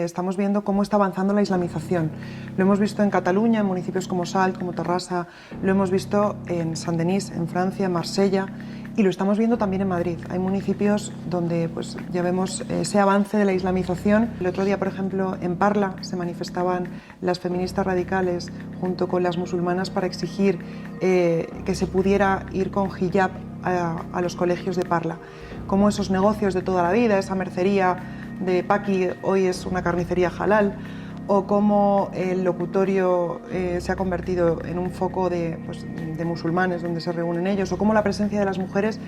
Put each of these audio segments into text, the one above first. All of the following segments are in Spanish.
estamos viendo cómo está avanzando la islamización. Lo hemos visto en Cataluña, en municipios como Salt, como Terrassa, lo hemos visto en Saint-Denis, en Francia, en Marsella, y lo estamos viendo también en Madrid. Hay municipios donde pues, ya vemos ese avance de la islamización. El otro día, por ejemplo, en Parla se manifestaban las feministas radicales junto con las musulmanas para exigir que se pudiera ir con hijab a los colegios de Parla. Como esos negocios de toda la vida, esa mercería de Paqui hoy es una carnicería halal, o cómo el locutorio se ha convertido en un foco de musulmanes donde se reúnen ellos, o cómo la presencia de las mujeres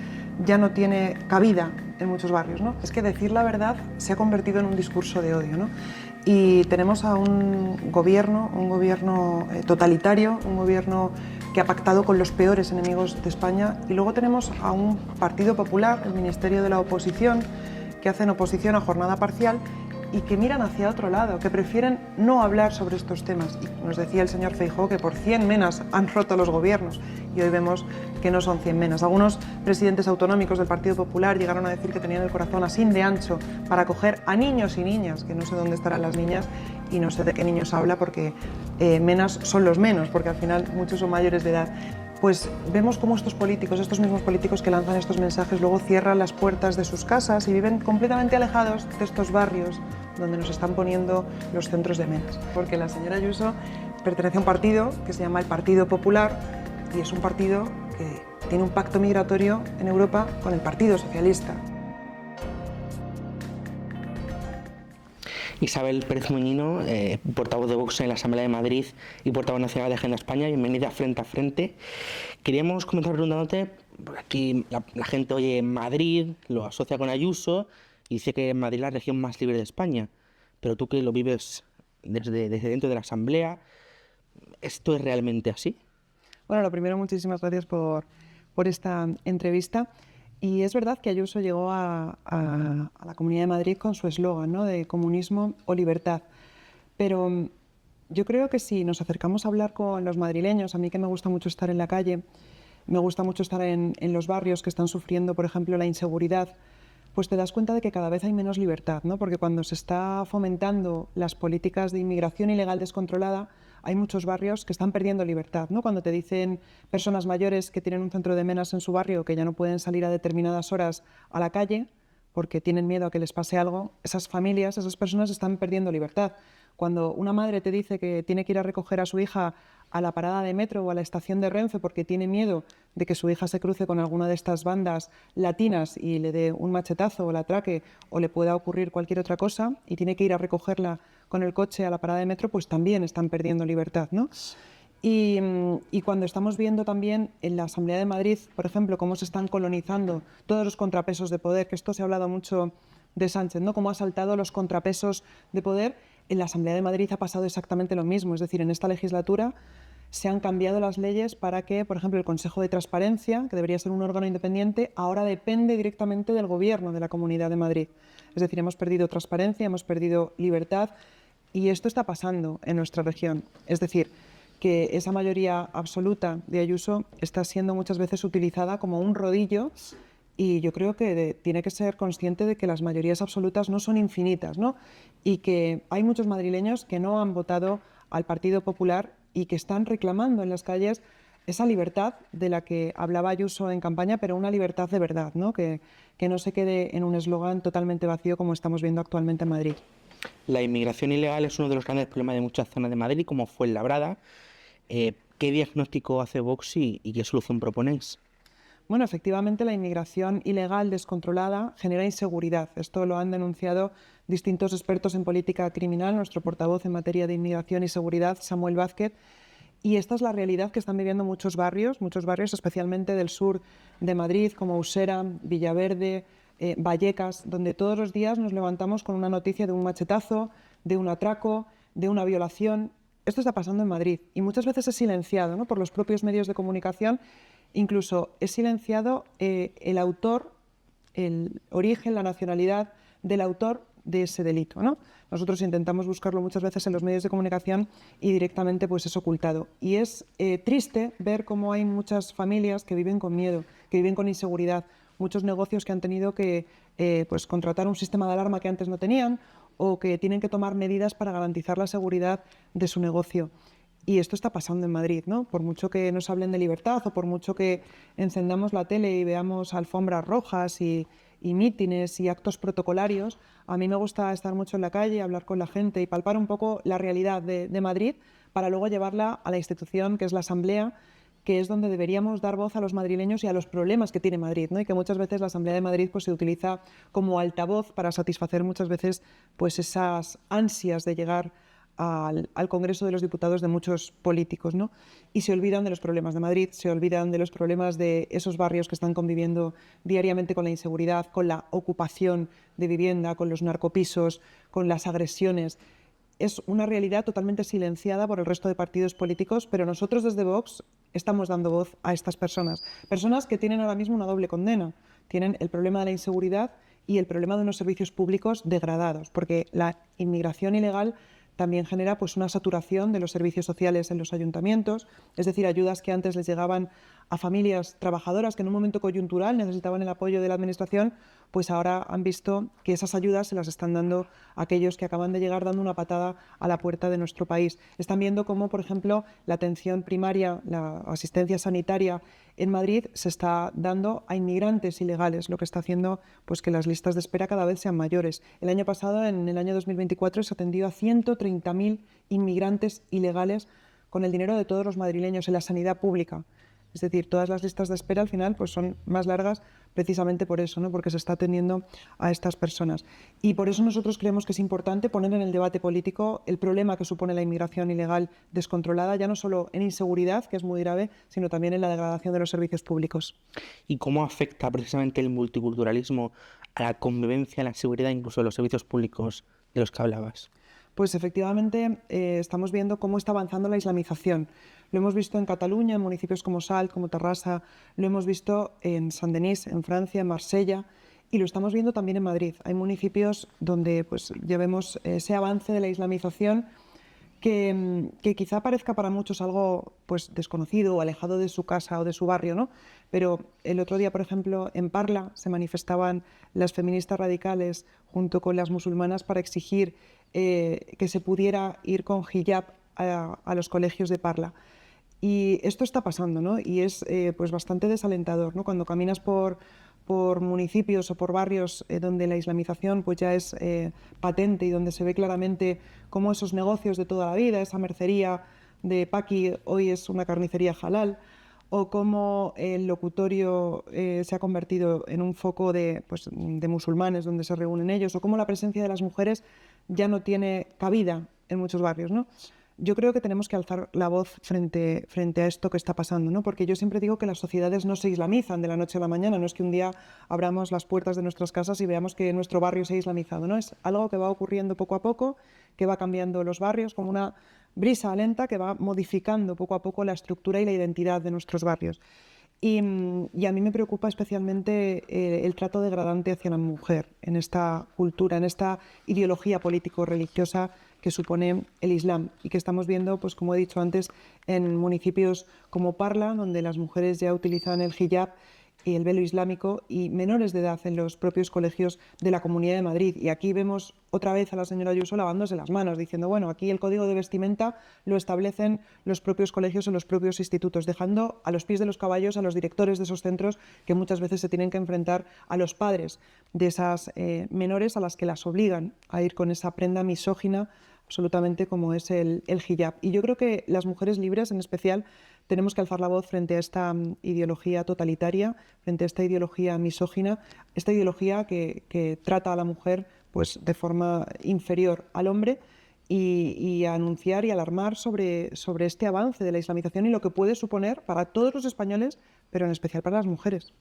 ya no tiene cabida en muchos barrios, ¿no? Es que decir la verdad se ha convertido en un discurso de odio, ¿no? Y tenemos a un gobierno totalitario, un gobierno que ha pactado con los peores enemigos de España, y luego tenemos a un Partido Popular, el Ministerio de la Oposición, que hacen oposición a jornada parcial y que miran hacia otro lado, que prefieren no hablar sobre estos temas. Y nos decía el señor Feijóo que por 100 menas han roto los gobiernos, y hoy vemos que no son 100 menas. Algunos presidentes autonómicos del Partido Popular llegaron a decir que tenían el corazón así de ancho para acoger a niños y niñas, que no sé dónde estarán las niñas y no sé de qué niños habla, porque menas son los menos, porque al final muchos son mayores de edad. Pues vemos cómo estos mismos políticos que lanzan estos mensajes, luego cierran las puertas de sus casas y viven completamente alejados de estos barrios donde nos están poniendo los centros de menas. Porque la señora Ayuso pertenece a un partido que se llama el Partido Popular, y es un partido que tiene un pacto migratorio en Europa con el Partido Socialista. Isabel Pérez Muñino, portavoz de Vox en la Asamblea de Madrid y portavoz nacional de Agenda España, bienvenida a Frente a Frente. Queríamos comenzar preguntándote, porque aquí la gente oye Madrid, lo asocia con Ayuso y dice que Madrid es la región más libre de España, pero tú que lo vives desde dentro de la Asamblea, ¿esto es realmente así? Bueno, lo primero, muchísimas gracias por esta entrevista. Y es verdad que Ayuso llegó a la Comunidad de Madrid con su eslogan, ¿no?, de comunismo o libertad. Pero yo creo que si nos acercamos a hablar con los madrileños, a mí que me gusta mucho estar en la calle, me gusta mucho estar en los barrios que están sufriendo, por ejemplo, la inseguridad, pues te das cuenta de que cada vez hay menos libertad, ¿no? Porque cuando se está fomentando las políticas de inmigración ilegal descontrolada, hay muchos barrios que están perdiendo libertad, ¿no? Cuando te dicen personas mayores que tienen un centro de menas en su barrio que ya no pueden salir a determinadas horas a la calle porque tienen miedo a que les pase algo, esas familias, esas personas están perdiendo libertad. Cuando una madre te dice que tiene que ir a recoger a su hija a la parada de metro o a la estación de Renfe porque tiene miedo de que su hija se cruce con alguna de estas bandas latinas y le dé un machetazo o la atraque o le pueda ocurrir cualquier otra cosa y tiene que ir a recogerla con el coche a la parada de metro, pues también están perdiendo libertad, ¿no? Y cuando estamos viendo también en la Asamblea de Madrid, por ejemplo, cómo se están colonizando todos los contrapesos de poder, que esto se ha hablado mucho de Sánchez, ¿no?, cómo ha saltado los contrapesos de poder, en la Asamblea de Madrid ha pasado exactamente lo mismo. Es decir, en esta legislatura se han cambiado las leyes para que, por ejemplo, el Consejo de Transparencia, que debería ser un órgano independiente, ahora depende directamente del Gobierno de la Comunidad de Madrid. Es decir, hemos perdido transparencia, hemos perdido libertad, y esto está pasando en nuestra región. Es decir, que esa mayoría absoluta de Ayuso está siendo muchas veces utilizada como un rodillo, y yo creo que tiene que ser consciente de que las mayorías absolutas no son infinitas, ¿no? Y que hay muchos madrileños que no han votado al Partido Popular y que están reclamando en las calles esa libertad de la que hablaba Ayuso en campaña, pero una libertad de verdad, ¿no? Que no se quede en un eslogan totalmente vacío como estamos viendo actualmente en Madrid. La inmigración ilegal es uno de los grandes problemas de muchas zonas de Madrid, como Fuenlabrada. ¿Qué diagnóstico hace Vox y qué solución proponéis? Bueno, efectivamente, la inmigración ilegal descontrolada genera inseguridad. Esto lo han denunciado distintos expertos en política criminal, nuestro portavoz en materia de inmigración y seguridad, Samuel Vázquez, y esta es la realidad que están viviendo muchos barrios especialmente del sur de Madrid, como Usera, Villaverde, Vallecas, donde todos los días nos levantamos con una noticia de un machetazo, de un atraco, de una violación. Esto está pasando en Madrid y muchas veces es silenciado, ¿no?, por los propios medios de comunicación. Incluso es silenciado el autor, el origen, la nacionalidad del autor de ese delito, ¿no? Nosotros intentamos buscarlo muchas veces en los medios de comunicación y directamente pues es ocultado. Y es triste ver cómo hay muchas familias que viven con miedo, que viven con inseguridad, muchos negocios que han tenido que pues contratar un sistema de alarma que antes no tenían, o que tienen que tomar medidas para garantizar la seguridad de su negocio. Y esto está pasando en Madrid, ¿no? Por mucho que nos hablen de libertad o por mucho que encendamos la tele y veamos alfombras rojas y mítines y actos protocolarios, a mí me gusta estar mucho en la calle, hablar con la gente y palpar un poco la realidad de Madrid para luego llevarla a la institución que es la Asamblea, que es donde deberíamos dar voz a los madrileños y a los problemas que tiene Madrid, ¿no? Y que muchas veces la Asamblea de Madrid pues, se utiliza como altavoz para satisfacer muchas veces pues, esas ansias de llegar al Congreso de los Diputados de muchos políticos, ¿no? Y se olvidan de los problemas de Madrid, se olvidan de los problemas de esos barrios que están conviviendo diariamente con la inseguridad, con la ocupación de vivienda, con los narcopisos, con las agresiones. Es una realidad totalmente silenciada por el resto de partidos políticos, pero nosotros desde Vox estamos dando voz a estas personas. Personas que tienen ahora mismo una doble condena. Tienen el problema de la inseguridad y el problema de unos servicios públicos degradados, porque la inmigración ilegal también genera pues, una saturación de los servicios sociales en los ayuntamientos, es decir, ayudas que antes les llegaban a familias trabajadoras que en un momento coyuntural necesitaban el apoyo de la Administración, pues ahora han visto que esas ayudas se las están dando a aquellos que acaban de llegar dando una patada a la puerta de nuestro país. Están viendo cómo, por ejemplo, la atención primaria, la asistencia sanitaria en Madrid se está dando a inmigrantes ilegales, lo que está haciendo pues, que las listas de espera cada vez sean mayores. El año pasado, en el año 2024, se atendió a 130.000 inmigrantes ilegales con el dinero de todos los madrileños en la sanidad pública. Es decir, todas las listas de espera al final pues son más largas precisamente por eso, ¿no? Porque se está atendiendo a estas personas. Y por eso nosotros creemos que es importante poner en el debate político el problema que supone la inmigración ilegal descontrolada, ya no solo en inseguridad, que es muy grave, sino también en la degradación de los servicios públicos. ¿Y cómo afecta precisamente el multiculturalismo a la convivencia, a la seguridad, incluso de los servicios públicos de los que hablabas? Pues efectivamente estamos viendo cómo está avanzando la islamización. Lo hemos visto en Cataluña, en municipios como Salt, como Terrassa, lo hemos visto en Saint-Denis, en Francia, en Marsella, y lo estamos viendo también en Madrid. Hay municipios donde pues, ya vemos ese avance de la islamización que quizá parezca para muchos algo pues, desconocido o alejado de su casa o de su barrio, ¿no? Pero el otro día, por ejemplo, en Parla se manifestaban las feministas radicales junto con las musulmanas para exigir que se pudiera ir con hijab a los colegios de Parla. Y esto está pasando, ¿no? Y es pues bastante desalentador, ¿no? Cuando caminas por municipios o por barrios donde la islamización pues ya es patente y donde se ve claramente cómo esos negocios de toda la vida, esa mercería de Paqui hoy es una carnicería halal, o cómo el locutorio se ha convertido en un foco pues, de musulmanes donde se reúnen ellos, o cómo la presencia de las mujeres ya no tiene cabida en muchos barrios, ¿no? Yo creo que tenemos que alzar la voz frente a esto que está pasando, ¿no? Porque yo siempre digo que las sociedades no se islamizan de la noche a la mañana, no es que un día abramos las puertas de nuestras casas y veamos que nuestro barrio se ha islamizado, ¿no? Es algo que va ocurriendo poco a poco, que va cambiando los barrios como una brisa lenta que va modificando poco a poco la estructura y la identidad de nuestros barrios. Y a mí me preocupa especialmente el trato degradante hacia la mujer en esta cultura, en esta ideología político-religiosa que supone el Islam y que estamos viendo, pues como he dicho antes, en municipios como Parla, donde las mujeres ya utilizan el hijab y el velo islámico y menores de edad en los propios colegios de la Comunidad de Madrid. Y aquí vemos otra vez a la señora Ayuso lavándose las manos, diciendo, bueno, aquí el código de vestimenta lo establecen los propios colegios o los propios institutos, dejando a los pies de los caballos a los directores de esos centros que muchas veces se tienen que enfrentar a los padres de esas menores a las que las obligan a ir con esa prenda misógina absolutamente como es el hijab. Y yo creo que las mujeres libres en especial tenemos que alzar la voz frente a esta ideología totalitaria, frente a esta ideología misógina, esta ideología que trata a la mujer pues, de forma inferior al hombre y a anunciar y alarmar sobre este avance de la islamización y lo que puede suponer para todos los españoles, pero en especial para las mujeres.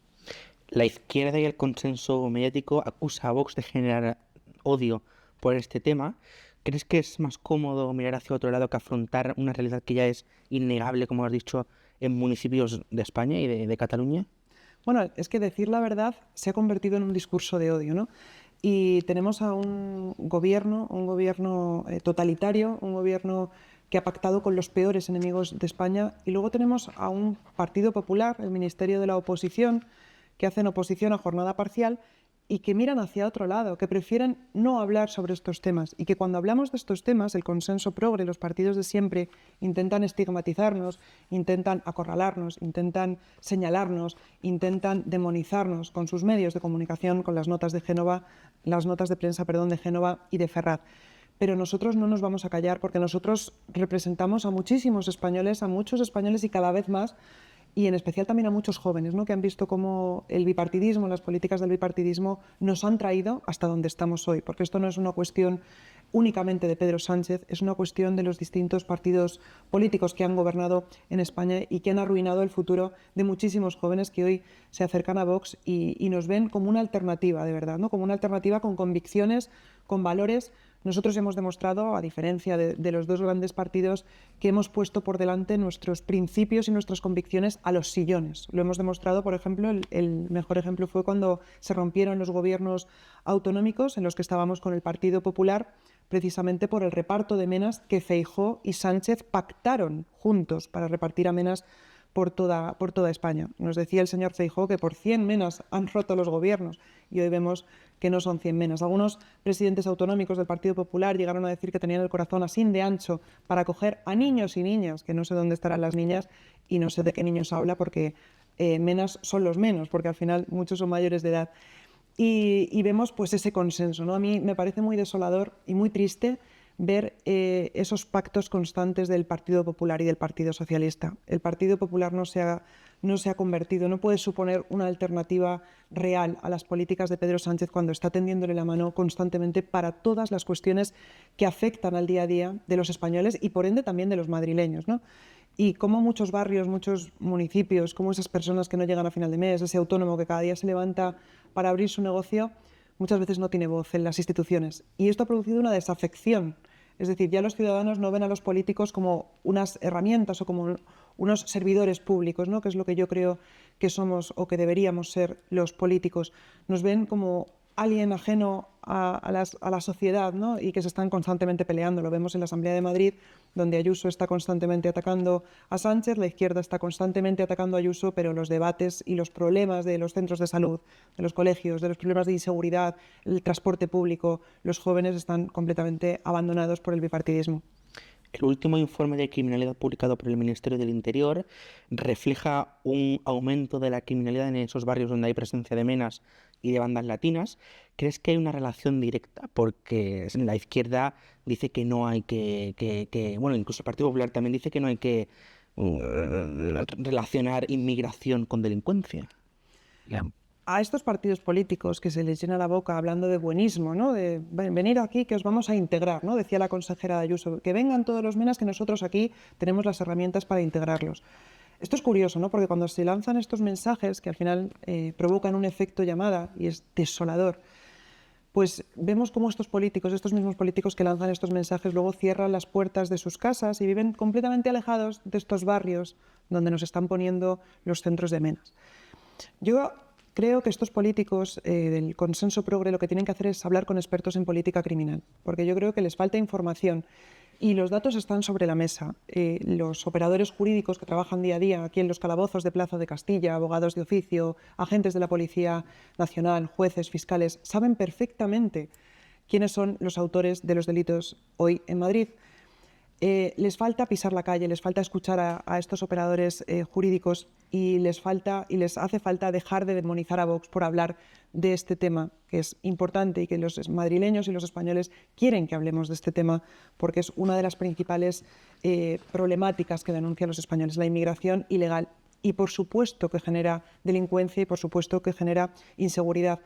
La izquierda y el consenso mediático acusa a Vox de generar odio por este tema. ¿Crees que es más cómodo mirar hacia otro lado que afrontar una realidad que ya es innegable, como has dicho, en municipios de España y de Cataluña? Bueno, es que decir la verdad se ha convertido en un discurso de odio, ¿no? Y tenemos a un gobierno totalitario, un gobierno que ha pactado con los peores enemigos de España, y luego tenemos a un Partido Popular, el Ministerio de la Oposición, que hacen oposición a jornada parcial y que miran hacia otro lado, que prefieren no hablar sobre estos temas y que cuando hablamos de estos temas, el consenso progre, los partidos de siempre intentan estigmatizarnos, intentan acorralarnos, intentan señalarnos, intentan demonizarnos con sus medios de comunicación, con las notas de prensa, de Génova y de Ferraz. Pero nosotros no nos vamos a callar porque nosotros representamos a muchísimos españoles, a muchos españoles y cada vez más, y en especial también a muchos jóvenes, ¿no?, que han visto cómo el bipartidismo, las políticas del bipartidismo nos han traído hasta donde estamos hoy, porque esto no es una cuestión únicamente de Pedro Sánchez, es una cuestión de los distintos partidos políticos que han gobernado en España y que han arruinado el futuro de muchísimos jóvenes que hoy se acercan a Vox y nos ven como una alternativa, de verdad, ¿no?, como una alternativa con convicciones, con valores. Nosotros hemos demostrado, a diferencia de los dos grandes partidos, que hemos puesto por delante nuestros principios y nuestras convicciones a los sillones. Lo hemos demostrado, por ejemplo, el mejor ejemplo fue cuando se rompieron los gobiernos autonómicos en los que estábamos con el Partido Popular, precisamente por el reparto de menas que Feijóo y Sánchez pactaron juntos para repartir a menas por toda España. Nos decía el señor Feijóo que por 100 menas han roto los gobiernos y hoy vemos que no son 100 menas. Algunos presidentes autonómicos del Partido Popular llegaron a decir que tenían el corazón así de ancho para acoger a niños y niñas, que no sé dónde estarán las niñas y no sé de qué niños habla porque menas son los menos, porque al final muchos son mayores de edad. Y vemos pues ese consenso, ¿no? A mí me parece muy desolador y muy triste ver esos pactos constantes del Partido Popular y del Partido Socialista. El Partido Popular no se ha convertido, no puede suponer una alternativa real a las políticas de Pedro Sánchez cuando está tendiéndole la mano constantemente para todas las cuestiones que afectan al día a día de los españoles y por ende también de los madrileños, ¿no? Y cómo muchos barrios, muchos municipios, cómo esas personas que no llegan a final de mes, ese autónomo que cada día se levanta para abrir su negocio, muchas veces no tiene voz en las instituciones. Y esto ha producido una desafección. Es decir, ya los ciudadanos no ven a los políticos como unas herramientas o como unos servidores públicos, ¿no?, que es lo que yo creo que somos o que deberíamos ser los políticos. Nos ven como alguien ajeno a la sociedad, ¿no?, y que se están constantemente peleando. Lo vemos en la Asamblea de Madrid, donde Ayuso está constantemente atacando a Sánchez, la izquierda está constantemente atacando a Ayuso, pero los debates y los problemas de los centros de salud, de los colegios, de los problemas de inseguridad, el transporte público, los jóvenes están completamente abandonados por el bipartidismo. El último informe de criminalidad publicado por el Ministerio del Interior refleja un aumento de la criminalidad en esos barrios donde hay presencia de menas y de bandas latinas. ¿Crees que hay una relación directa? Porque la izquierda dice que no hay bueno, incluso el Partido Popular también dice que no hay que relacionar inmigración con delincuencia. A estos partidos políticos que se les llena la boca hablando de buenismo, ¿no?, de venir aquí que os vamos a integrar, ¿no?, decía la consejera de Ayuso, que vengan todos los menas que nosotros aquí tenemos las herramientas para integrarlos. Esto es curioso, ¿no?, porque cuando se lanzan estos mensajes que al final provocan un efecto llamada y es desolador, pues vemos cómo estos mismos políticos que lanzan estos mensajes luego cierran las puertas de sus casas y viven completamente alejados de estos barrios donde nos están poniendo los centros de menas. Yo creo que estos políticos del consenso progre lo que tienen que hacer es hablar con expertos en política criminal, porque yo creo que les falta información y los datos están sobre la mesa. Los operadores jurídicos que trabajan día a día aquí en los calabozos de Plaza de Castilla, abogados de oficio, agentes de la Policía Nacional, jueces, fiscales, saben perfectamente quiénes son los autores de los delitos hoy en Madrid. Les falta pisar la calle, les falta escuchar a estos operadores jurídicos y les hace falta dejar de demonizar a Vox por hablar de este tema, que es importante y que los madrileños y los españoles quieren que hablemos de este tema porque es una de las principales problemáticas que denuncian los españoles, la inmigración ilegal. Y por supuesto que genera delincuencia y por supuesto que genera inseguridad.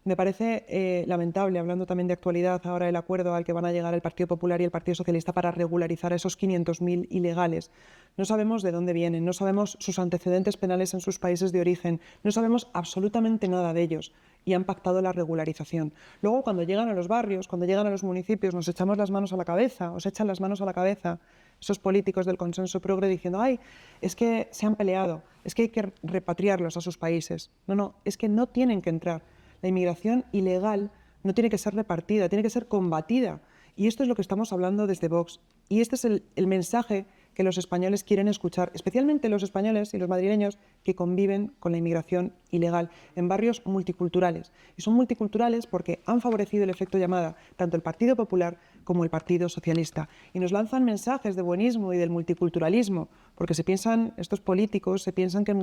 Me parece lamentable, hablando también de actualidad, ahora el acuerdo al que van a llegar el Partido Popular y el Partido Socialista para regularizar a esos 500.000 ilegales. No sabemos de dónde vienen, no sabemos sus antecedentes penales en sus países de origen, no sabemos absolutamente nada de ellos y han pactado la regularización. Luego, cuando llegan a los barrios, cuando llegan a los municipios, nos echamos las manos a la cabeza, os echan las manos a la cabeza esos políticos del consenso progre diciendo ¡ay, es que se han peleado, es que hay que repatriarlos a sus países! No, es que no tienen que entrar. La inmigración ilegal no tiene que ser repartida, tiene que ser combatida. Y esto es lo que estamos hablando desde Vox. Y este es el mensaje que los españoles quieren escuchar, especialmente los españoles y los madrileños que conviven con la inmigración ilegal en barrios multiculturales. Y son multiculturales porque han favorecido el efecto llamada tanto el Partido Popular como el Partido Socialista. Y nos lanzan mensajes de buenismo y del multiculturalismo, porque estos políticos se piensan que el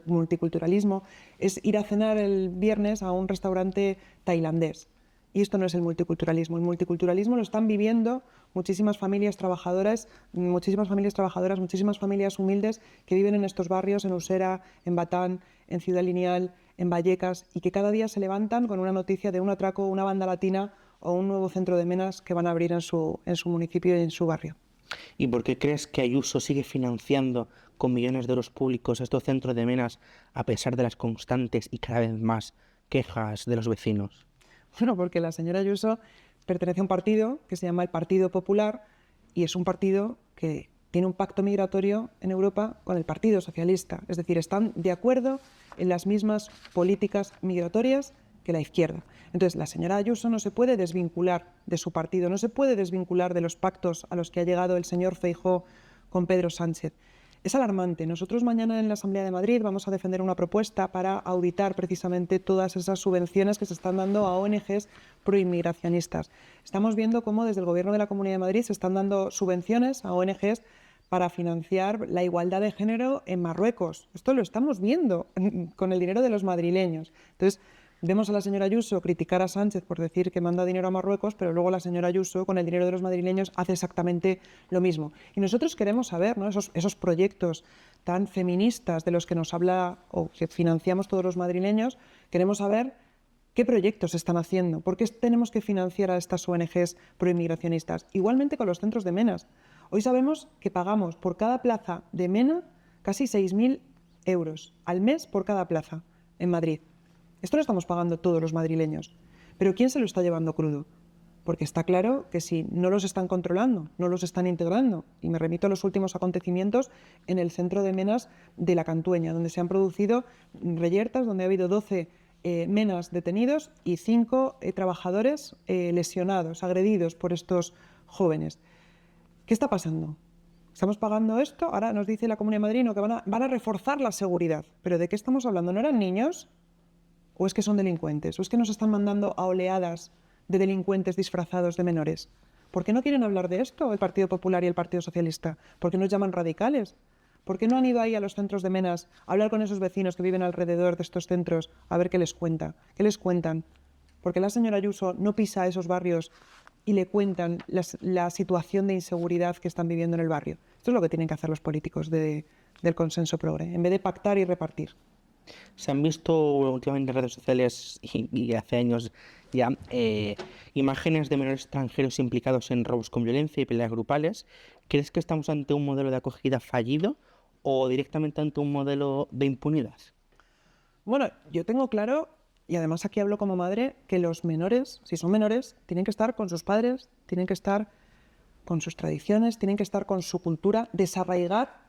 multiculturalismo es ir a cenar el viernes a un restaurante tailandés. Y esto no es el multiculturalismo. El multiculturalismo lo están viviendo muchísimas familias trabajadoras, muchísimas familias humildes que viven en estos barrios, en Usera, en Batán, en Ciudad Lineal, en Vallecas, y que cada día se levantan con una noticia de un atraco, una banda latina o un nuevo centro de menas que van a abrir en su municipio y en su barrio. ¿Y por qué crees que Ayuso sigue financiando con millones de euros públicos estos centros de menas a pesar de las constantes y cada vez más quejas de los vecinos? Bueno, porque la señora Ayuso pertenece a un partido que se llama el Partido Popular y es un partido que tiene un pacto migratorio en Europa con el Partido Socialista. Es decir, están de acuerdo en las mismas políticas migratorias que la izquierda. Entonces, la señora Ayuso no se puede desvincular de su partido, no se puede desvincular de los pactos a los que ha llegado el señor Feijóo con Pedro Sánchez. Es alarmante. Nosotros mañana en la Asamblea de Madrid vamos a defender una propuesta para auditar precisamente todas esas subvenciones que se están dando a ONGs proinmigracionistas. Estamos viendo cómo desde el Gobierno de la Comunidad de Madrid se están dando subvenciones a ONGs para financiar la igualdad de género en Marruecos. Esto lo estamos viendo con el dinero de los madrileños. Entonces, vemos a la señora Ayuso criticar a Sánchez por decir que manda dinero a Marruecos, pero luego la señora Ayuso, con el dinero de los madrileños, hace exactamente lo mismo. Y nosotros queremos saber, ¿no?, esos proyectos tan feministas de los que nos habla o que financiamos todos los madrileños, queremos saber qué proyectos están haciendo, por qué tenemos que financiar a estas ONGs proinmigracionistas. Igualmente con los centros de menas. Hoy sabemos que pagamos por cada plaza de mena casi 6.000 euros al mes por cada plaza en Madrid. Esto lo estamos pagando todos los madrileños. Pero ¿quién se lo está llevando crudo? Porque está claro que si no los están controlando, no los están integrando, y me remito a los últimos acontecimientos en el centro de menas de La Cantueña, donde se han producido reyertas, donde ha habido 12 menas detenidos y 5 trabajadores lesionados, agredidos por estos jóvenes. ¿Qué está pasando? ¿Estamos pagando esto? Ahora nos dice la Comunidad de Madrid que van a reforzar la seguridad. ¿Pero de qué estamos hablando? ¿No eran niños? ¿O es que son delincuentes? ¿O es que nos están mandando a oleadas de delincuentes disfrazados de menores? ¿Por qué no quieren hablar de esto el Partido Popular y el Partido Socialista? ¿Por qué nos llaman radicales? ¿Por qué no han ido ahí a los centros de menas a hablar con esos vecinos que viven alrededor de estos centros a ver qué les cuenta? ¿Qué les cuentan? Porque la señora Ayuso no pisa esos barrios y le cuentan la situación de inseguridad que están viviendo en el barrio. Esto es lo que tienen que hacer los políticos del consenso progre, en vez de pactar y repartir. Se han visto últimamente en redes sociales y hace años ya imágenes de menores extranjeros implicados en robos con violencia y peleas grupales. ¿Crees que estamos ante un modelo de acogida fallido o directamente ante un modelo de impunidad? Bueno, yo tengo claro, y además aquí hablo como madre, que los menores, si son menores, tienen que estar con sus padres, tienen que estar con sus tradiciones, tienen que estar con su cultura. Desarraigar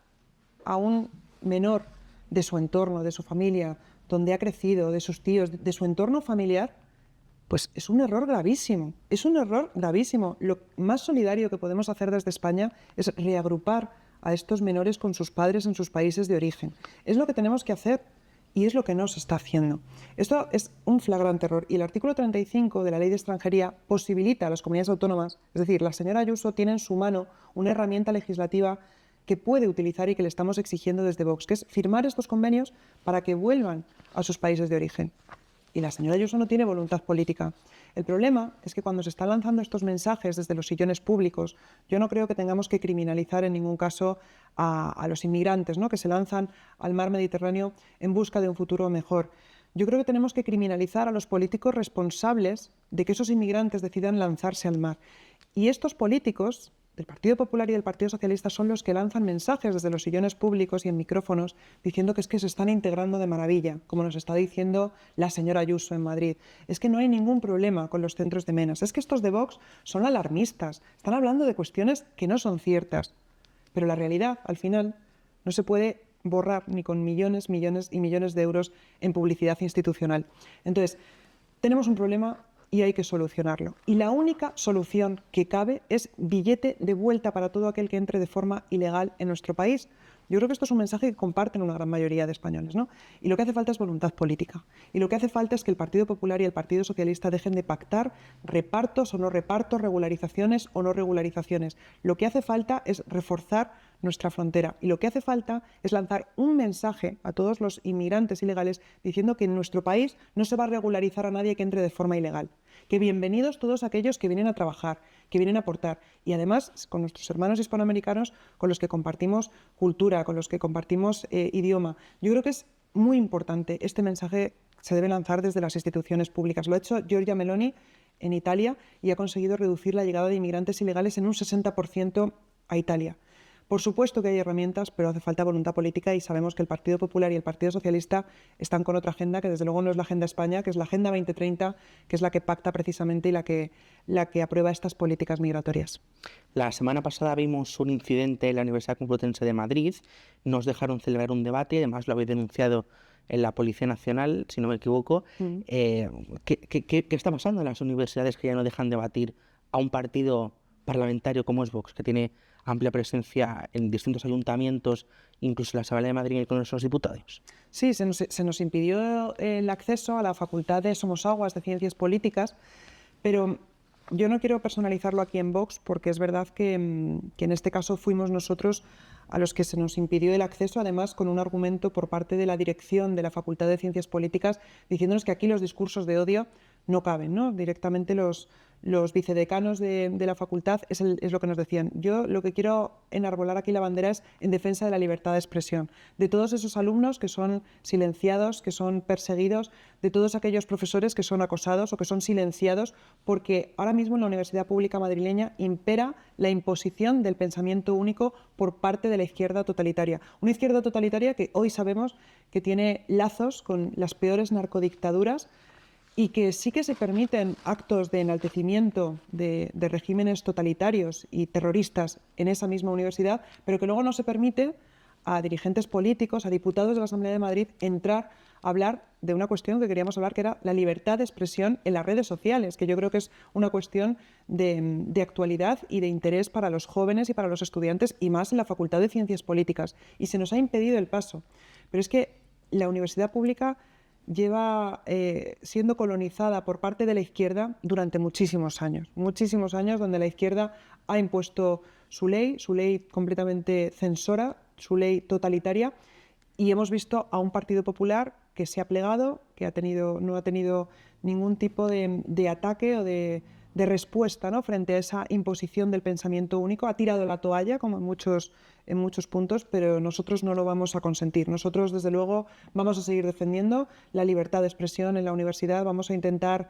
a un menor de su entorno, de su familia, donde ha crecido, de sus tíos, de su entorno familiar, pues es un error gravísimo. Es un error gravísimo. Lo más solidario que podemos hacer desde España es reagrupar a estos menores con sus padres en sus países de origen. Es lo que tenemos que hacer y es lo que no se está haciendo. Esto es un flagrante error y el artículo 35 de la Ley de Extranjería posibilita a las comunidades autónomas, es decir, la señora Ayuso tiene en su mano una herramienta legislativa que puede utilizar y que le estamos exigiendo desde Vox, que es firmar estos convenios para que vuelvan a sus países de origen. Y la señora Ayuso no tiene voluntad política. El problema es que cuando se están lanzando estos mensajes desde los sillones públicos, yo no creo que tengamos que criminalizar en ningún caso a los inmigrantes, ¿no?, que se lanzan al mar Mediterráneo en busca de un futuro mejor. Yo creo que tenemos que criminalizar a los políticos responsables de que esos inmigrantes decidan lanzarse al mar. Y estos políticos del Partido Popular y del Partido Socialista son los que lanzan mensajes desde los sillones públicos y en micrófonos diciendo que es que se están integrando de maravilla, como nos está diciendo la señora Ayuso en Madrid. Es que no hay ningún problema con los centros de menas. Es que estos de Vox son alarmistas. Están hablando de cuestiones que no son ciertas. Pero la realidad, al final, no se puede borrar ni con millones, millones y millones de euros en publicidad institucional. Entonces, tenemos un problema y hay que solucionarlo. Y la única solución que cabe es billete de vuelta para todo aquel que entre de forma ilegal en nuestro país. Yo creo que esto es un mensaje que comparten una gran mayoría de españoles, ¿no? Y lo que hace falta es voluntad política. Y lo que hace falta es que el Partido Popular y el Partido Socialista dejen de pactar repartos o no repartos, regularizaciones o no regularizaciones. Lo que hace falta es reforzar nuestra frontera. Y lo que hace falta es lanzar un mensaje a todos los inmigrantes ilegales diciendo que en nuestro país no se va a regularizar a nadie que entre de forma ilegal. Que bienvenidos todos aquellos que vienen a trabajar, que vienen a aportar. Y además, con nuestros hermanos hispanoamericanos, con los que compartimos cultura, con los que compartimos idioma. Yo creo que es muy importante. Este mensaje se debe lanzar desde las instituciones públicas. Lo ha hecho Giorgia Meloni en Italia y ha conseguido reducir la llegada de inmigrantes ilegales en un 60% a Italia. Por supuesto que hay herramientas, pero hace falta voluntad política y sabemos que el Partido Popular y el Partido Socialista están con otra agenda, que desde luego no es la Agenda España, que es la Agenda 2030, que es la que pacta precisamente y la que aprueba estas políticas migratorias. La semana pasada vimos un incidente en la Universidad Complutense de Madrid, nos dejaron celebrar un debate, además lo habéis denunciado en la Policía Nacional, si no me equivoco. ¿Qué está pasando en las universidades que ya no dejan debatir a un partido parlamentario como es Vox, que tiene amplia presencia en distintos ayuntamientos, incluso en la Asamblea de Madrid y el Congreso de los Diputados? Sí, se nos impidió el acceso a la Facultad de Somosaguas de Ciencias Políticas, pero yo no quiero personalizarlo aquí en Vox porque es verdad que en este caso fuimos nosotros a los que se nos impidió el acceso, además con un argumento por parte de la dirección de la Facultad de Ciencias Políticas diciéndonos que aquí los discursos de odio no caben, ¿no? Directamente los vicedecanos de la facultad es lo que nos decían. Yo lo que quiero enarbolar aquí la bandera es en defensa de la libertad de expresión, de todos esos alumnos que son silenciados, que son perseguidos, de todos aquellos profesores que son acosados o que son silenciados, porque ahora mismo en la Universidad Pública Madrileña impera la imposición del pensamiento único por parte de la izquierda totalitaria. Una izquierda totalitaria que hoy sabemos que tiene lazos con las peores narcodictaduras y que sí que se permiten actos de enaltecimiento de regímenes totalitarios y terroristas en esa misma universidad, pero que luego no se permite a dirigentes políticos, a diputados de la Asamblea de Madrid, entrar a hablar de una cuestión que queríamos hablar, que era la libertad de expresión en las redes sociales, que yo creo que es una cuestión de actualidad y de interés para los jóvenes y para los estudiantes, y más en la Facultad de Ciencias Políticas. Y se nos ha impedido el paso. Pero es que la universidad pública lleva siendo colonizada por parte de la izquierda durante muchísimos años donde la izquierda ha impuesto su ley completamente censora, su ley totalitaria, y hemos visto a un Partido Popular que se ha plegado, que no ha tenido ningún tipo de ataque o de respuesta, ¿no?, frente a esa imposición del pensamiento único. Ha tirado la toalla, como en muchos puntos, pero nosotros no lo vamos a consentir. Nosotros, desde luego, vamos a seguir defendiendo la libertad de expresión en la universidad, vamos a intentar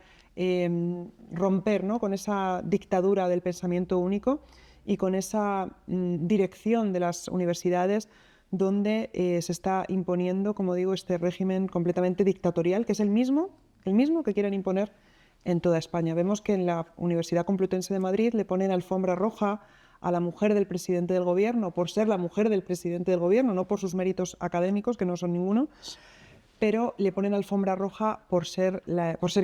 romper, ¿no?, con esa dictadura del pensamiento único y con esa dirección de las universidades donde se está imponiendo, como digo, este régimen completamente dictatorial, que es el mismo que quieren imponer en toda España. Vemos que en la Universidad Complutense de Madrid le ponen alfombra roja a la mujer del presidente del gobierno por ser la mujer del presidente del gobierno, no por sus méritos académicos, que no son ninguno, pero le ponen alfombra roja por ser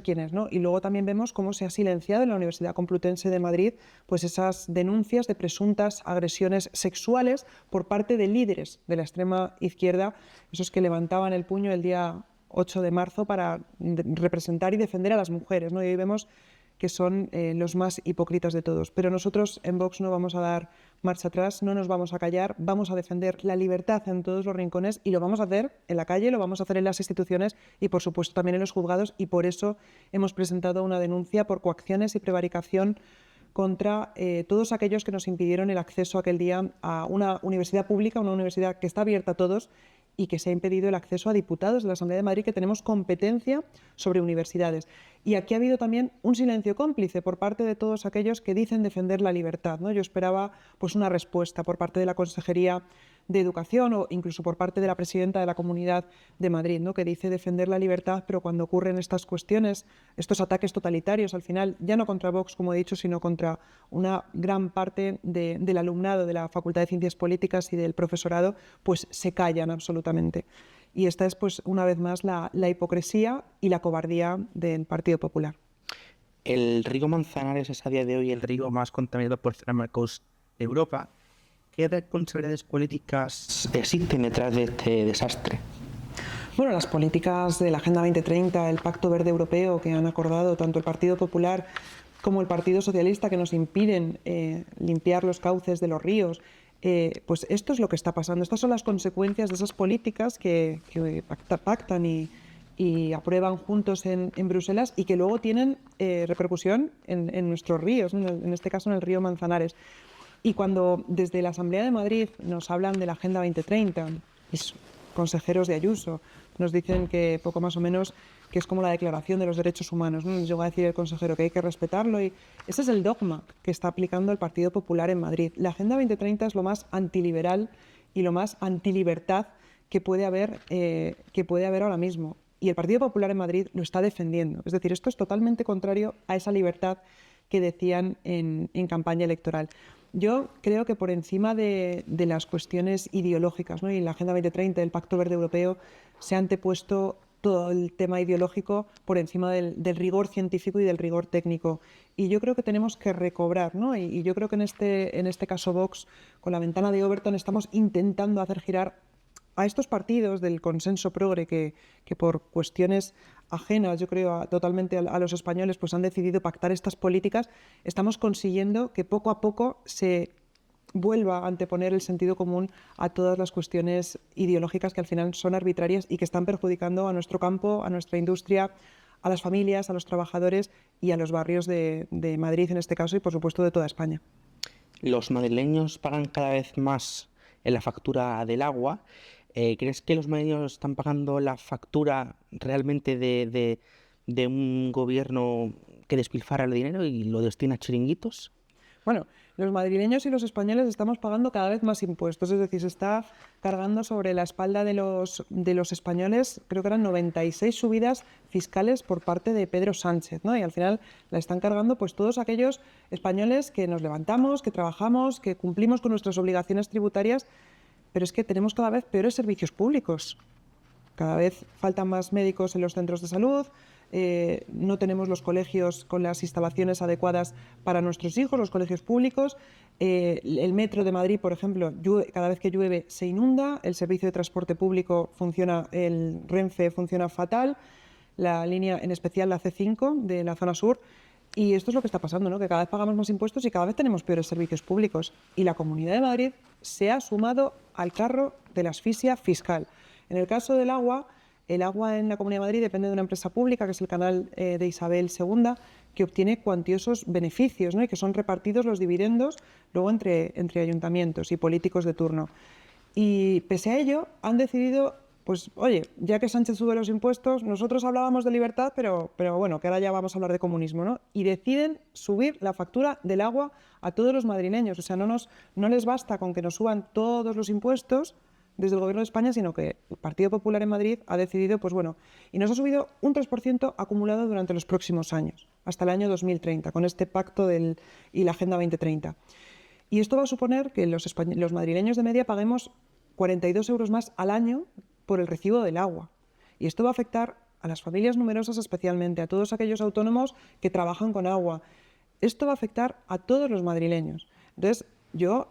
quien es, ¿no? Y luego también vemos cómo se ha silenciado en la Universidad Complutense de Madrid pues esas denuncias de presuntas agresiones sexuales por parte de líderes de la extrema izquierda, esos que levantaban el puño el día 8 de marzo para representar y defender a las mujeres, ¿no? Y hoy vemos que son los más hipócritas de todos. Pero nosotros en Vox no vamos a dar marcha atrás, no nos vamos a callar, vamos a defender la libertad en todos los rincones y lo vamos a hacer en la calle, lo vamos a hacer en las instituciones y, por supuesto, también en los juzgados, y por eso hemos presentado una denuncia por coacciones y prevaricación contra todos aquellos que nos impidieron el acceso aquel día a una universidad pública, una universidad que está abierta a todos, y que se ha impedido el acceso a diputados de la Asamblea de Madrid, que tenemos competencia sobre universidades. Y aquí ha habido también un silencio cómplice por parte de todos aquellos que dicen defender la libertad, ¿no? Yo esperaba pues una respuesta por parte de la Consejería de Educación o incluso por parte de la presidenta de la Comunidad de Madrid, ¿no?, que dice defender la libertad, pero cuando ocurren estas cuestiones, estos ataques totalitarios, al final, ya no contra Vox, como he dicho, sino contra una gran parte del alumnado de la Facultad de Ciencias Políticas y del profesorado, pues se callan absolutamente. Y esta es, pues, una vez más, la hipocresía y la cobardía del Partido Popular. El río Manzanares es a día de hoy el río más contaminado por fármacos de Europa. ¿Qué responsabilidades políticas existen detrás de este desastre? Bueno, las políticas de la Agenda 2030, el Pacto Verde Europeo que han acordado tanto el Partido Popular como el Partido Socialista, que nos impiden limpiar los cauces de los ríos, pues esto es lo que está pasando. Estas son las consecuencias de esas políticas que pactan y aprueban juntos en Bruselas y que luego tienen repercusión en nuestros ríos, en este caso en el río Manzanares. Y cuando desde la Asamblea de Madrid nos hablan de la Agenda 2030, los consejeros de Ayuso nos dicen que poco más o menos que es como la Declaración de los Derechos Humanos, ¿no? Nos llegó a decir el consejero que hay que respetarlo y ese es el dogma que está aplicando el Partido Popular en Madrid. La Agenda 2030 es lo más antiliberal y lo más antilibertad que puede haber ahora mismo. Y el Partido Popular en Madrid lo está defendiendo. Es decir, esto es totalmente contrario a esa libertad que decían en campaña electoral. Yo creo que por encima de las cuestiones ideológicas, ¿no? Y en la Agenda 2030, el Pacto Verde Europeo, se ha antepuesto todo el tema ideológico por encima del rigor científico y del rigor técnico. Y yo creo que tenemos que recobrar, ¿no? Y yo creo que en este caso Vox, con la ventana de Overton, estamos intentando hacer girar a estos partidos del consenso progre que por cuestiones ajenas, yo creo, totalmente a los españoles, pues han decidido pactar estas políticas. Estamos consiguiendo que poco a poco se vuelva a anteponer el sentido común a todas las cuestiones ideológicas que al final son arbitrarias y que están perjudicando a nuestro campo, a nuestra industria, a las familias, a los trabajadores y a los barrios de Madrid en este caso y por supuesto de toda España. Los madrileños pagan cada vez más en la factura del agua. ¿Crees que los madrileños están pagando la factura realmente de un gobierno que despilfarra el dinero y lo destina a chiringuitos? Bueno, los madrileños y los españoles estamos pagando cada vez más impuestos, es decir, se está cargando sobre la espalda de los españoles, creo que eran 96 subidas fiscales por parte de Pedro Sánchez, ¿no? Y al final la están cargando pues todos aquellos españoles que nos levantamos, que trabajamos, que cumplimos con nuestras obligaciones tributarias, pero es que tenemos cada vez peores servicios públicos. Cada vez faltan más médicos en los centros de salud, no tenemos los colegios con las instalaciones adecuadas para nuestros hijos, los colegios públicos. El metro de Madrid, por ejemplo, cada vez que llueve se inunda, el servicio de transporte público funciona, el Renfe funciona fatal, la línea, en especial la C5 de la zona sur. Y esto es lo que está pasando, ¿no? Que cada vez pagamos más impuestos y cada vez tenemos peores servicios públicos. Y la Comunidad de Madrid se ha sumado al carro de la asfixia fiscal. En el caso del agua, el agua en la Comunidad de Madrid depende de una empresa pública, que es el canal de Isabel II, que obtiene cuantiosos beneficios, ¿no? Y que son repartidos los dividendos luego entre ayuntamientos y políticos de turno. Y pese a ello, han decidido, pues oye, ya que Sánchez sube los impuestos, nosotros hablábamos de libertad, pero bueno, que ahora ya vamos a hablar de comunismo, ¿no? Y deciden subir la factura del agua a todos los madrileños. O sea, no les basta con que nos suban todos los impuestos desde el Gobierno de España, sino que el Partido Popular en Madrid ha decidido, pues bueno, y nos ha subido un 3% acumulado durante los próximos años, hasta el año 2030, con este pacto y la Agenda 2030. Y esto va a suponer que los madrileños de media paguemos 42 euros más al año por el recibo del agua. Y esto va a afectar a las familias numerosas especialmente, a todos aquellos autónomos que trabajan con agua. Esto va a afectar a todos los madrileños. Entonces, yo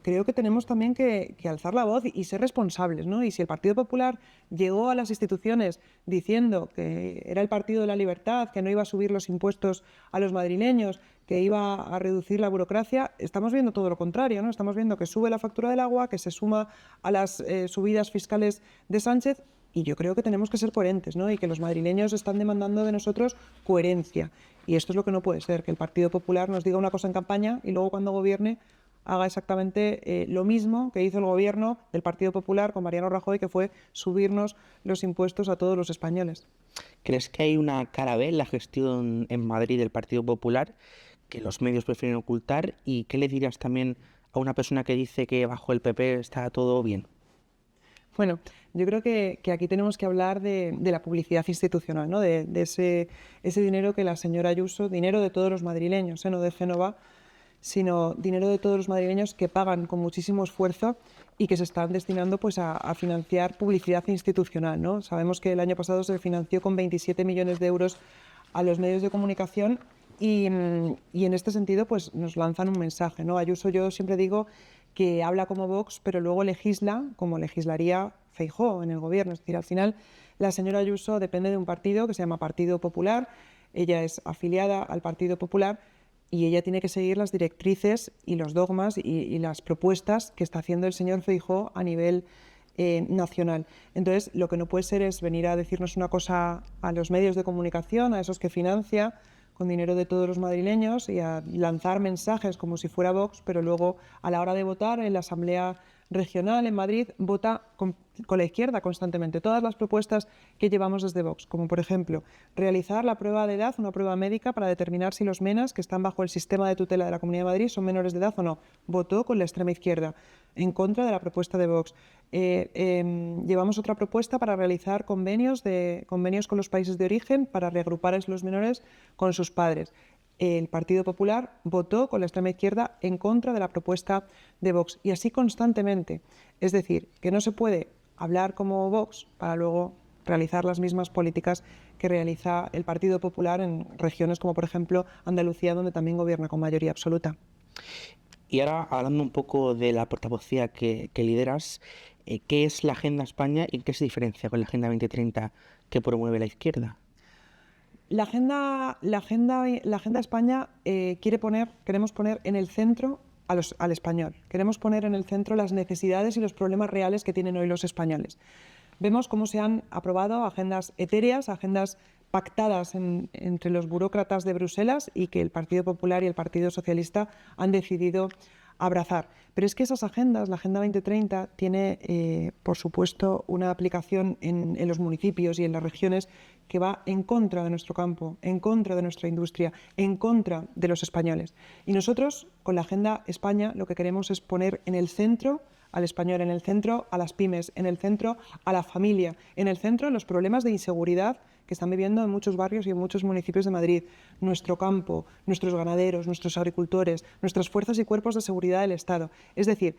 creo que tenemos también que alzar la voz y ser responsables, ¿no? Y si el Partido Popular llegó a las instituciones diciendo que era el partido de la libertad, que no iba a subir los impuestos a los madrileños, que iba a reducir la burocracia, estamos viendo todo lo contrario, ¿no? Estamos viendo que sube la factura del agua, que se suma a las subidas fiscales de Sánchez. Y yo creo que tenemos que ser coherentes, ¿no? Y que los madrileños están demandando de nosotros coherencia. Y esto es lo que no puede ser, que el Partido Popular nos diga una cosa en campaña y luego cuando gobierne haga exactamente lo mismo que hizo el gobierno del Partido Popular con Mariano Rajoy, que fue subirnos los impuestos a todos los españoles. ¿Crees que hay una cara B en la gestión en Madrid del Partido Popular que los medios prefieren ocultar? ¿Y qué le dirías también a una persona que dice que bajo el PP está todo bien? Bueno, yo creo que aquí tenemos que hablar de la publicidad institucional, ¿no? De ese dinero que la señora Ayuso, dinero de todos los madrileños, no de Génova, sino dinero de todos los madrileños que pagan con muchísimo esfuerzo y que se están destinando pues, a financiar publicidad institucional, ¿no? Sabemos que el año pasado se financió con 27 millones de euros a los medios de comunicación Y en este sentido, pues nos lanzan un mensaje, ¿no? Ayuso, yo siempre digo que habla como Vox, pero luego legisla como legislaría Feijóo en el gobierno. Es decir, al final la señora Ayuso depende de un partido que se llama Partido Popular, ella es afiliada al Partido Popular y ella tiene que seguir las directrices y los dogmas y las propuestas que está haciendo el señor Feijóo a nivel nacional. Entonces, lo que no puede ser es venir a decirnos una cosa a los medios de comunicación, a esos que financia con dinero de todos los madrileños, y a lanzar mensajes como si fuera Vox, pero luego a la hora de votar en la Asamblea Regional en Madrid vota con la izquierda constantemente. Todas las propuestas que llevamos desde Vox, como por ejemplo realizar la prueba de edad, una prueba médica para determinar si los menas que están bajo el sistema de tutela de la Comunidad de Madrid son menores de edad o no, votó con la extrema izquierda en contra de la propuesta de Vox. Llevamos otra propuesta para realizar convenios con los países de origen para reagrupar a los menores con sus padres. El Partido Popular votó con la extrema izquierda en contra de la propuesta de Vox, y así constantemente. Es decir, que no se puede hablar como Vox para luego realizar las mismas políticas que realiza el Partido Popular en regiones como, por ejemplo, Andalucía, donde también gobierna con mayoría absoluta. Y ahora, hablando un poco de la portavocía que lideras, ¿qué es la Agenda España y en qué se diferencia con la Agenda 2030 que promueve la izquierda? La agenda España queremos poner en el centro al español. Queremos poner en el centro las necesidades y los problemas reales que tienen hoy los españoles. Vemos cómo se han aprobado agendas etéreas, agendas pactadas entre los burócratas de Bruselas y que el Partido Popular y el Partido Socialista han decidido abrazar. Pero es que esas agendas, la Agenda 2030, tiene, por supuesto, una aplicación en los municipios y en las regiones que va en contra de nuestro campo, en contra de nuestra industria, en contra de los españoles. Y nosotros, con la Agenda España, lo que queremos es poner en el centro al español, en el centro a las pymes, en el centro a la familia, en el centro los problemas de inseguridad que están viviendo en muchos barrios y en muchos municipios de Madrid, nuestro campo, nuestros ganaderos, nuestros agricultores, nuestras fuerzas y cuerpos de seguridad del Estado. Es decir,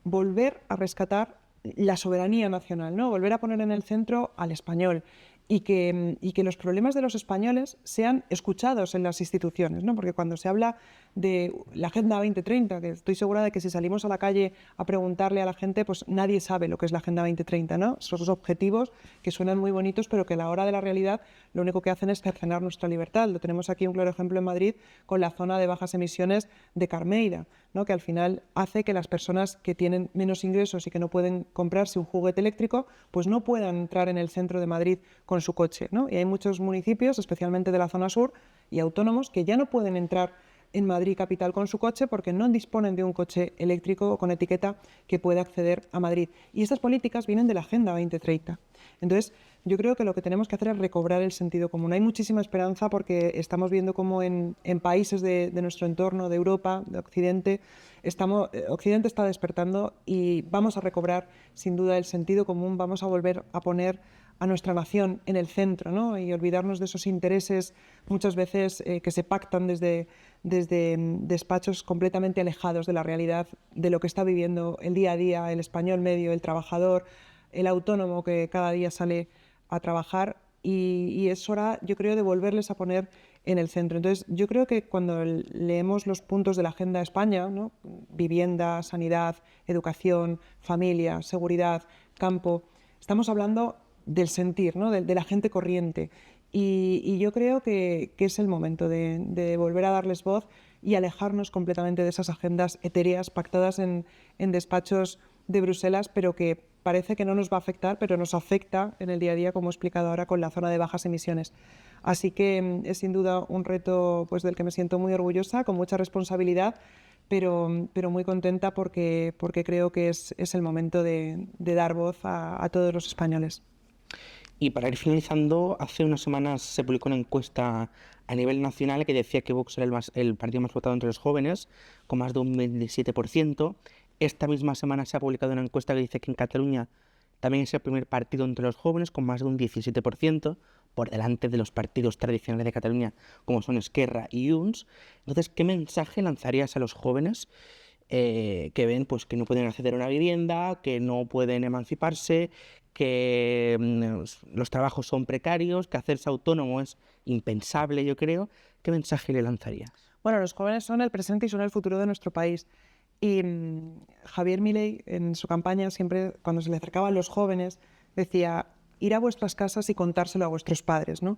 volver a rescatar la soberanía nacional, ¿no? Volver a poner en el centro al español y que los problemas de los españoles sean escuchados en las instituciones, ¿no? Porque cuando se habla de la Agenda 2030, que estoy segura de que si salimos a la calle a preguntarle a la gente, pues nadie sabe lo que es la Agenda 2030, ¿no? Esos objetivos que suenan muy bonitos, pero que a la hora de la realidad lo único que hacen es cercenar nuestra libertad. Lo tenemos aquí un claro ejemplo en Madrid con la zona de bajas emisiones de Carmeira, ¿no? Que al final hace que las personas que tienen menos ingresos y que no pueden comprarse un juguete eléctrico, pues no puedan entrar en el centro de Madrid con su coche, ¿no? Y hay muchos municipios, especialmente de la zona sur y autónomos, que ya no pueden entrar en Madrid capital con su coche porque no disponen de un coche eléctrico o con etiqueta que pueda acceder a Madrid. Y estas políticas vienen de la Agenda 2030. Entonces, yo creo que lo que tenemos que hacer es recobrar el sentido común. Hay muchísima esperanza porque estamos viendo cómo en países de nuestro entorno, de Europa, de Occidente, Occidente está despertando y vamos a recobrar sin duda el sentido común, vamos a volver a poner a nuestra nación en el centro, ¿no? Y olvidarnos de esos intereses muchas veces que se pactan desde despachos completamente alejados de la realidad, de lo que está viviendo el día a día, el español medio, el trabajador, el autónomo que cada día sale a trabajar, y es hora, yo creo, de volverles a poner en el centro. Entonces, yo creo que cuando leemos los puntos de la Agenda España, ¿no? Vivienda, sanidad, educación, familia, seguridad, campo, estamos hablando del sentir, ¿no? de la gente corriente. Y yo creo que es el momento de volver a darles voz y alejarnos completamente de esas agendas etéreas pactadas en despachos de Bruselas, pero que parece que no nos va a afectar, pero nos afecta en el día a día, como he explicado ahora, con la zona de bajas emisiones. Así que es sin duda un reto, pues, del que me siento muy orgullosa, con mucha responsabilidad, pero muy contenta porque creo que es el momento de dar voz a todos los españoles. Y para ir finalizando, hace unas semanas se publicó una encuesta a nivel nacional que decía que Vox era el partido más votado entre los jóvenes, con más de un 27%. Esta misma semana se ha publicado una encuesta que dice que en Cataluña también es el primer partido entre los jóvenes, con más de un 17%, por delante de los partidos tradicionales de Cataluña, como son Esquerra y Junts. Entonces, ¿qué mensaje lanzarías a los jóvenes que ven pues, que no pueden acceder a una vivienda, que no pueden emanciparse, que los trabajos son precarios, que hacerse autónomo es impensable, yo creo. ¿Qué mensaje le lanzarías? Bueno, los jóvenes son el presente y son el futuro de nuestro país. Y Javier Milei, en su campaña, siempre cuando se le acercaban los jóvenes, decía, ir a vuestras casas y contárselo a vuestros padres, ¿no?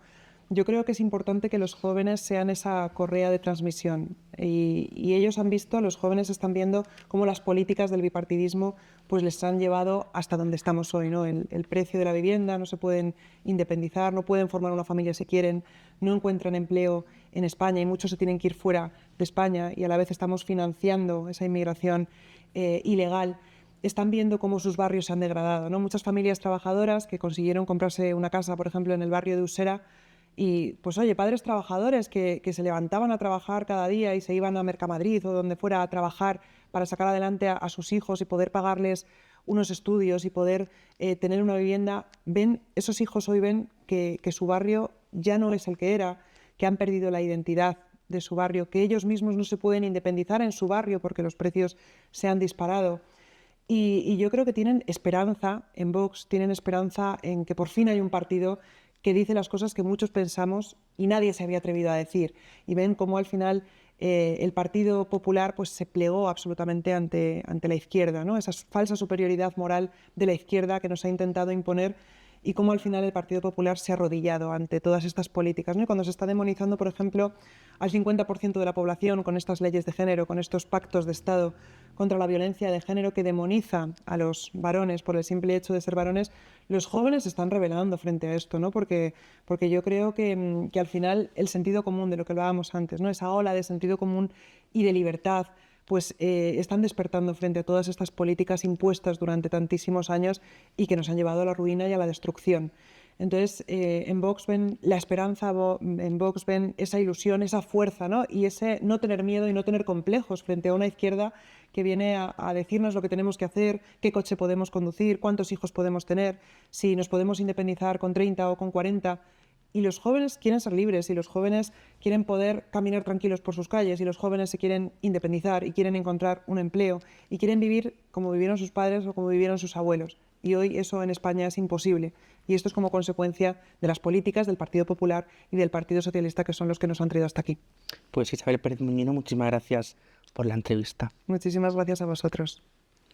Yo creo que es importante que los jóvenes sean esa correa de transmisión y ellos han visto, los jóvenes están viendo cómo las políticas del bipartidismo pues les han llevado hasta donde estamos hoy, ¿no? El precio de la vivienda, no se pueden independizar, no pueden formar una familia si quieren, no encuentran empleo en España y muchos se tienen que ir fuera de España y a la vez estamos financiando esa inmigración ilegal. Están viendo cómo sus barrios se han degradado, ¿no? Muchas familias trabajadoras que consiguieron comprarse una casa, por ejemplo, en el barrio de Usera, y pues oye, padres trabajadores que se levantaban a trabajar cada día y se iban a Mercamadrid o donde fuera a trabajar para sacar adelante a sus hijos y poder pagarles unos estudios y poder tener una vivienda, esos hijos hoy ven que su barrio ya no es el que era, que han perdido la identidad de su barrio, que ellos mismos no se pueden independizar en su barrio porque los precios se han disparado. Y yo creo que tienen esperanza en Vox, tienen esperanza en que por fin hay un partido que dice las cosas que muchos pensamos y nadie se había atrevido a decir. Y ven cómo al final el Partido Popular pues, se plegó absolutamente ante la izquierda, ¿no? Esa falsa superioridad moral de la izquierda que nos ha intentado imponer y cómo al final el Partido Popular se ha arrodillado ante todas estas políticas, ¿no? Y cuando se está demonizando, por ejemplo, al 50% de la población con estas leyes de género, con estos pactos de Estado contra la violencia de género que demonizan a los varones por el simple hecho de ser varones, los jóvenes se están rebelando frente a esto, ¿no? Porque yo creo que al final el sentido común de lo que hablábamos antes, ¿no? Esa ola de sentido común y de libertad, pues están despertando frente a todas estas políticas impuestas durante tantísimos años y que nos han llevado a la ruina y a la destrucción. Entonces, en Vox ven la esperanza, en Vox ven esa ilusión, esa fuerza, ¿no? Y ese no tener miedo y no tener complejos frente a una izquierda que viene a decirnos lo que tenemos que hacer, qué coche podemos conducir, cuántos hijos podemos tener, si nos podemos independizar con 30 o con 40. Y los jóvenes quieren ser libres y los jóvenes quieren poder caminar tranquilos por sus calles y los jóvenes se quieren independizar y quieren encontrar un empleo y quieren vivir como vivieron sus padres o como vivieron sus abuelos. Y hoy eso en España es imposible. Y esto es como consecuencia de las políticas del Partido Popular y del Partido Socialista, que son los que nos han traído hasta aquí. Pues Isabel Pérez Muñino, muchísimas gracias por la entrevista. Muchísimas gracias a vosotros.